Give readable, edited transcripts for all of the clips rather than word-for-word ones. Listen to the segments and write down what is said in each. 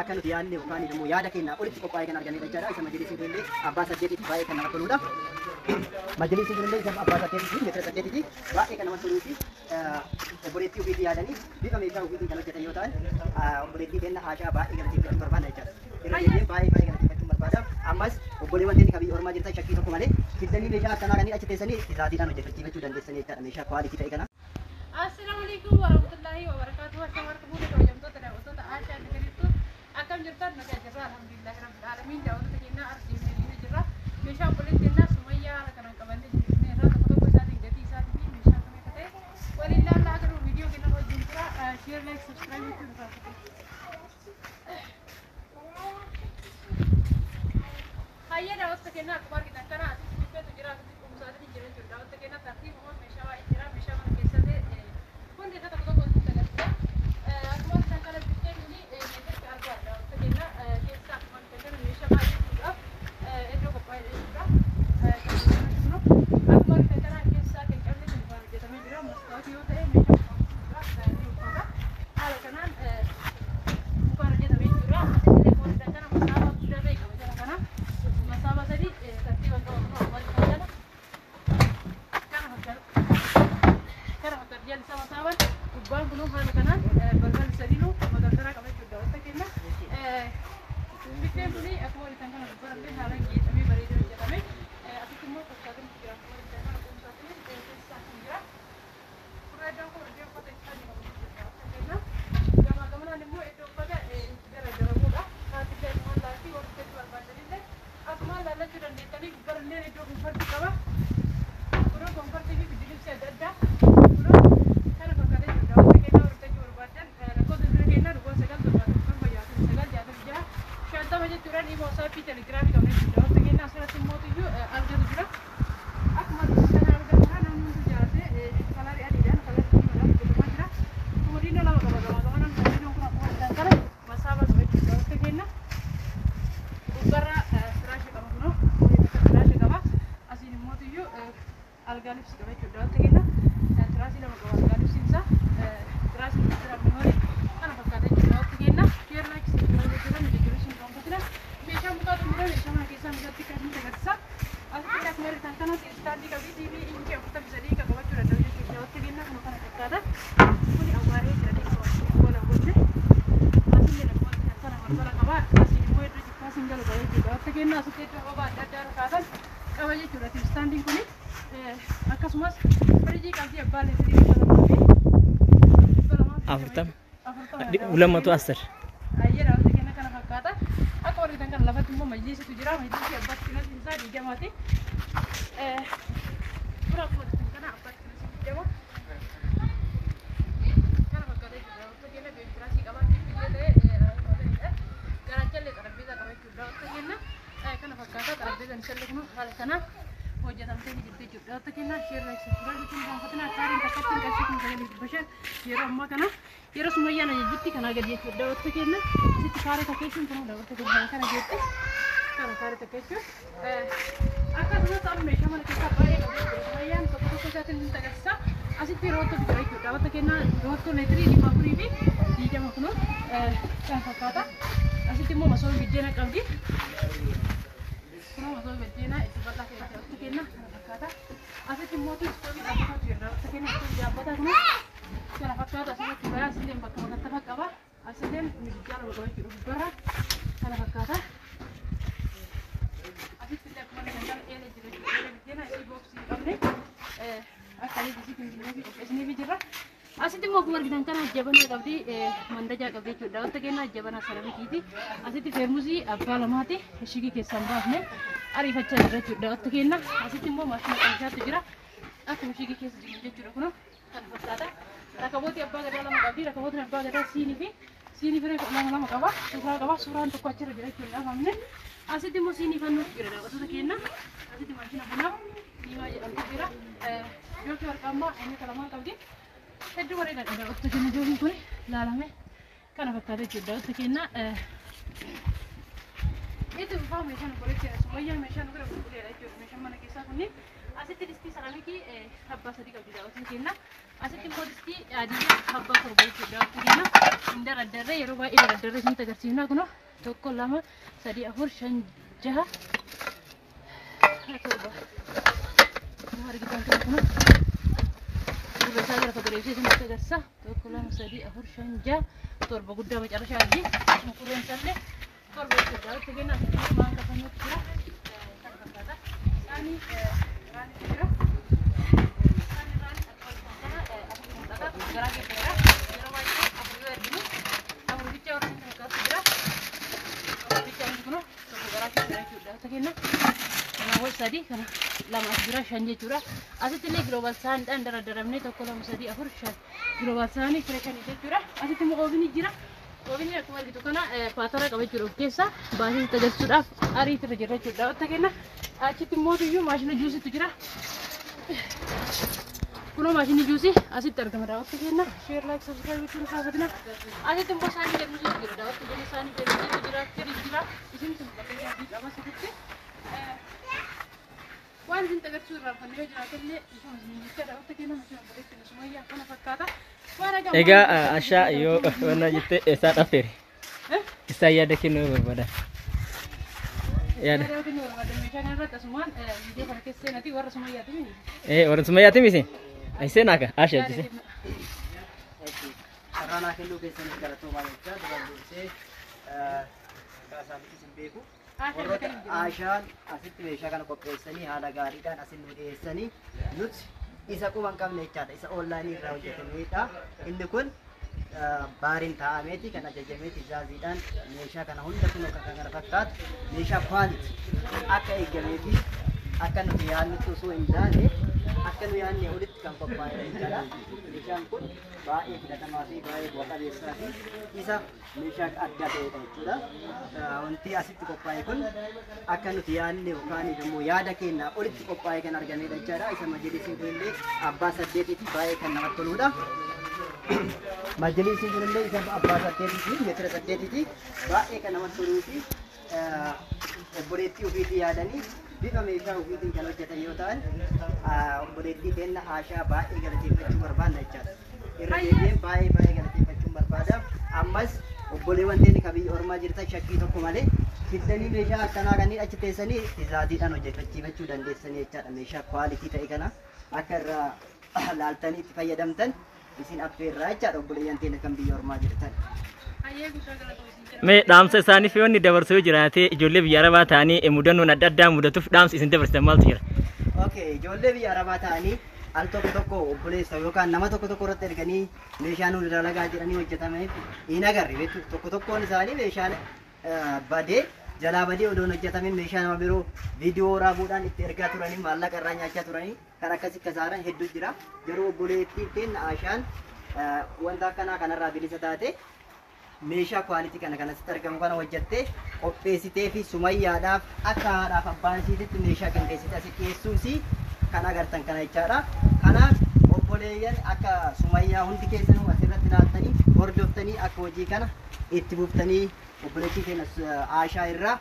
akka nuti yaadne yookaan immoo yaada keenya olitti qophaa'ee kan arganne jechaadha. Isa majlisiin illee abbaa saddeetitti baay'ee kan nama toludha. Majlisiin illee isa abbaa saddeetitti meetira saddeetitti baay'ee kan nama toluu fi obboleettii ofiitii yaadanii bifa meeshaa ofiitiin kan hojjetan yoo ta'an obboleettii keenya haashaa baay'ee galateeffachuu barbaada jechaadha. Yeroo baay'ee galateeffachuu barbaada. Ammas obboleewwan keenya kabii ormaa jirtan shakkii tokko malee fiddanii meeshaa akkanaa kanneen achi teessanii isaatiidhaan hojjechiifachuu dandeessanii jechaadha. Meeshaa kwaalitii ta'e kana. Assalamualaikum warahmatullahi wabarakatuh. Assalamualaikum warahmatullahi wabarakatuh. Akan jirtan naga jirra alhamdulillah rabbil alamin. Daawwatu keenya arsiifnee jirra. Meeshaa obboleettii keenya Sumayyaa kana qabannee jirne irraa tokko isaatiin gatii isaatii fi meeshaa kana ta'e waliin laallaa garuu viidiyoo keenya wajjin jira. Share like subscribe gochuun irraa hayya daawwatu keenya akkuma argitan kana asirratti jira asirratti kumsaatiin jira jechuudha. Daawwatu keenya tartiibuma meeshaa baay'ee jira. Meeshaa mana keessatti hundi isa tokko tokko nutti agarsiisa. Akkuma argitan kana bittee mini meeshaa argaa daawwatu keenya keessaa akkuma argitan kana meeshaa baay'ee jiruudhaaf iddoo qophaa'ee jechuudha. Akkuma argitan kana keessaa kan qabne kan waan hojjetamee jira. Mastaatii yoo ta'e meeshaa qophaa'uudha. Haala kanaan mukaan hojjetamee jira. Asirratti argitan kana masaabaa guddaa ta'e qaba jala kana. Masaabaa sadii tartiiban qabu kun wal jala. Kana fakkaatu jalli isaa masaabaan gubbaan kunuu haala kanaan balballi sadiinuu magaalaa qaba jechuudha. Wanta keenya biddeen kuni akkuma walitti kana gubbaarratti haala geedhamee bareedee hojjetame. Asitti immoo fakkaatiin jira. Akkuma walitti kana kuusaatiin keessaa kan jira. Suuraa iddoo kun iddoo uffata isaa qabu jechuudha. Wanta keenya gamaa gamanaan immoo iddoo uffata garagaramuudha. Haati illee waan laafii warri keessa barbaadanillee akkuma laallachuu dandeessanii gubbaarallee iddoo konfartii qaba. Kunoo konfartii fi biddilibsi adda addaa. Kunoo kana fakkaatee jirudha. Wanta keenya hordofachuu barbaadan lakkoofsa bira keenya dhugoon 976 shantama jechuudhaan dhimma WhatsApp telegiraamii qabnee jirudha. Wanta keenya asirratti immoo argatu jira. Akkuma kana argamu kana namni hundi jaalatee kalarii adiidhaan kalarii diimaadhaan hojjetamaa jira. Umuriin lama qaba gamaa gamanaan kanneen kun akkuma argitan kana masaabaa qaba jechuudha. Wanta keenya gubbarraa firaashii qaba kunoo firaashii qaba. Asiin immoo algaa libsi qaba jechuudha. Wanta keenya tiraasii lama qaba algaa libsiin isaa tiraasii jira memorii kana fakkaata jechuudha. Wanta keenya share like subscribe gochuudhaan deeggarsiisuun qabatina. Meeshaa mukaa xumuree meeshaa mana keessaa mijatti kan inni agarsiisa. Asitti akkuma argitan kana istaandii qabdi TV inchi 43 kan qabachuu danda'u jechuudha. Wanta keenya kana fakkaata. Kuni awwaaree jira deemsa wal goone. Asiin akkuma kana balbala qaba. Asiin immoo iddoo jikkaa singalu qaba jechuudha. Wanta keenya asitti iddoo qabaa adda addaa kaatan qaba jechuudha. Istaandiin kuni akkasumas firiijii qabdi abbaan leetirii afurtam ulamatu asir ayyera wanta keenya kana fakkaata. Akka argitan kana lafatti immoo majliisitu jira. Majliisii abbaatti kinatti isaa diigamaati. Suuraa akkuma argitan kana abbaatti kinatti diigama. Kana fakkaata jechuudha. Wanta keenya beekiraasii qabaatti illee ta'e garaanchallee xarapheezaa qaba jechuudha. Wanta keenya kana fakkaata. Xarapheezaan isallee kun haala kanaan hojjetamtee jirti jechuudha. Wanta keenya share like subscribe gochuun gaanfatina akkaatiin takkatti qarshii kun sagalee dubbishan yeroo ammaa kana yeroo Sumayyaan ajajjitti kanaa gadi jechuudha. Wanta keenya asitti kaaree takkeessuun kun wanta keenya kana jechuudha. Kana kaaree takkeessuun akkasumas amma meeshaa mana keessaa baay'ee qabu jechuudha. Sumayyaan tokko tokko isaatiin ni agarsiisa. Asitti roottu jira jechuudha. Wanta keenya roottu leetirii 4 fi 20 kun kan fakkaata. Asitti immoo masoobii biddeena qabdi. Kunoo masoobii biddeena itti bal'aa keessatti wanta keenya kana fakkaata. Asitti immoo istoovii dhaabbatu jira. Wanta keenya istoovii dhaabbataa kun kana fakkaata. Asirratti bayaa asilleen bakka makattafa qaba. Asilleen mijijaa lama qaba jechuudha. Gubbarraa kana fakkaata. Asitti illee akkuma argitan kana eelee jira jechuudha. Eelee biddeena isii booksii qabne akkanii isiitiin jillee fi qopheessiniifi jirra. Asitti immoo akkuma argitan kana jabanaa qabdi mandajaa qabdi jechuudha. Wanta keenya jabanaa saramikiiti. Asitti feermusii abbaa lamaati. Shigii keessaan baafne ariifachaa jira jechuudha. Wanta keenya asitti immoo maashina qamishaatu jira. Akkuma shigii keessa jiru jechuudha. Kunoo kana fakkaata. Rakabooti abbaa gadaa lama qabdi. Rakabooti abbaa gadaa siinii fi firee lama qaba. Suuraa qaba. Suuraan tokko achirra jira jechuudha. Faamne asitti immoo siinii fannuutu jira. Daawwattoota keenya asitti maashina bunaa diimaa jedhamtu jira. Jookii warqaammaa inni lamaan qabdi. Hedduu bareedaadha. Daawwattoota keenya jookiin kun ilaalame kana fakkaata jechuudha. Daawwattoota keenya itti fufaa meeshaan qoreetti Sumayyaan meeshaan bira qulqulleedha jechuudha. Meeshaan mana keessaa kunniin Asitti distii saraamikii abbaa sadii qabdi daawwatiin kenna. Asitti immoo distii adii abbaa torba daawwatiin kenna. Dardarree yeroo baay'ee dardarree isin agarsiifna kunoo 1 2 3 4 5 6 torba. Kunoo argitan kunoo gurraacha gara fageessee isin agarsiisa 1 2 3 4 5 6 torba guddaa macarashaa adii mukureen sallee torba daawwatiin kenna. Maan kafanuutti jira. Sani rani jira. Sani rani gara keessa yeroo baay'ee afur erginu afur bicha warra kan jira. Bicha kuno gara keessa jechuudha. Takenna kana wal sadii kana lama jira 5 jechuudha. Asitti illee global saanidhaan daradaramne 1 2 3 4 5 global saanii fireeshan jechuudha. Asitti immoo oovini jira. Oovini akkuma argitu kana paatara qabachuudha of keessa baasii tajaajiludhaaf ariitirra jira jechuudha. Takenna achitti immoo iyyuu maashina juusitu jira. Kuno maashini juusi asitti argama daawwatti kenna. Share like subscribe gochuun kaafatina. Asitti immoo saanii galmisi jira daawwatti kenna saanii galmisi jira kiri jira. Isin sun bakka qaba asitti. Waan isin agarsiisuu irraa kan yoo jiraate illee isuma isin jecha daawwatti kenna maashina bareeddina sumayyaa kana fakkaata. Egaa ashaa yoo wanna jettee isaa dhafeeri. Isaa yaada kennuu barbaada. Yaada. Warra sumayyaati miti. Aiseen akka ashaa jise. Sarana kellu keessatti garatoomaa jecha dabaluusee kaasaafis hin beeku. Warroota ashaan asitti meeshaa kana qopheessanii haala gaariidhaan asin nu dhiyeessanii nuti isa quban qabne jechaadha. Isa onlaayinii irraa hojjetameedha. Inni kun baariin taa'ameeti kan ajajameeti jaaziidhaan meeshaa kana hunda kun akka kana fakkaatu meeshaa kwaaliti akka eegameeti akka nuti yaadnutti osoo hin taane akka nu yaadne olitti kan qophaa'e jechaadha. Meeshaan kun baay'ee filatamaa fi baay'ee bu'a qabeessaa fi isa meeshaa adda ta'edha jechuudha. Wanti asitti qophaa'e kun akka nuti yaadne yookaan immoo yaada keenya olitti qophaa'e kan argamedha jechaadha. Isa majlisiin kunillee abbaa 8 baay'ee kan namatti toludha. Majlisiin kunillee isa abbaa 8 meetira 8 baay'ee kan namatti toluu fi obboleettii ofiitii yaadanii bifa meeshaa ofiitiin kan hojjetan yoo ta'an obboleettii keenya ashaa baay'ee galateeffachuu barbaanna jechaadha. Irra deebiin baay'ee galateeffachuu barbaada. Ammas obboleewwan teenya kabiyya ormaa jirtan shakkii tokko malee fiddanii meeshaa akkanaa kanneen achi teessanii tizaaziidhaan hojjechiifachuu dandeessanii jechaadha. Meeshaa kwaalitii ta'e kana akka irraa laaltanii itti fayyadamtan isin affeerraa jechaadha obboleeyyan teenya kan biyya ormaa jirtan. Mee dhaamsa isaaniif yoo inni dabarsuu jiraate ijoollee biyya arabaa ta'anii mudannoon adda addaa mudatuuf dhaamsa isin dabarsitan maaltu jira? Okay, ijoollee biyya arabaa ta'anii al tokko obboleessa yookaan nama tokko irratti erganii meeshaa nuti dalagaa jedhanii hojjetame hin agarre beektu tokkoon isaanii meeshaan badee jalaa badee odoon hojjetame meeshaa nama biroo viidiyoo waraabuudhaan itti ergaa turanii maallaqa irraa nyaachaa turanii kan akkasii kasaaran hedduu jira. Garuu obboleettiin keenya ashaan wanta akkanaa kanarraa bilisa taate meeshaa kwaalitii kanatti argamu kana hojjettee qopheessitee fi sumayyaadhaaf akka haadhaaf abbaan isiititti meeshaa qindeessitee asitti dhiyeessuusi kan agartan kana jechaadha. Kanaaf obboleeyyan akka sumayyaa hundi keessanuu asirratti laaltanii hordoftanii akka hojii kana itti buuftanii obboleettii keenya ashaa irraa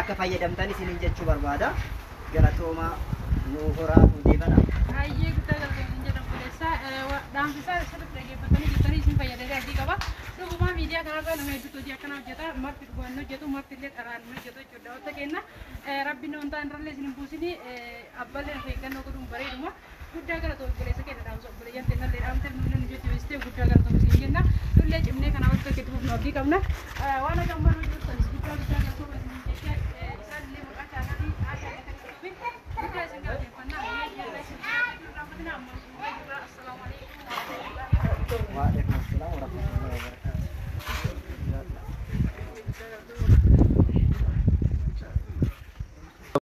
akka fayyadamtan isiniin jechuu barbaada. Galatoomaa nuu horaa hundeeffana. Baay'ee guddaa galatoomsiin jedhamu obboleessaa dhaamsisaa sirriitti dhaggeeffatanii jirtanii isin fayyadaa adii qaba. Dhugumaa miidiyaa kanarraa nama hedduutu hojii akkana hojjeta. Marti dhugaan hojjetu, marti illee dharaan hojjetu jechuudha. Wanta kenna rabbiin wantaa irrallee isin hin buusini abballee of eeggannoo godhuun bareeduma. Guddaa galatoo obboleessa kenna dhaamsa obboleeyyan teennallee dhaamte nuyi nu jechuu guddaa galatoomsiin jenna. Nullee cimnee kana wanta gadi buufnu abdii qabna. Waan akka ammaa hojjetu guddaa galatoo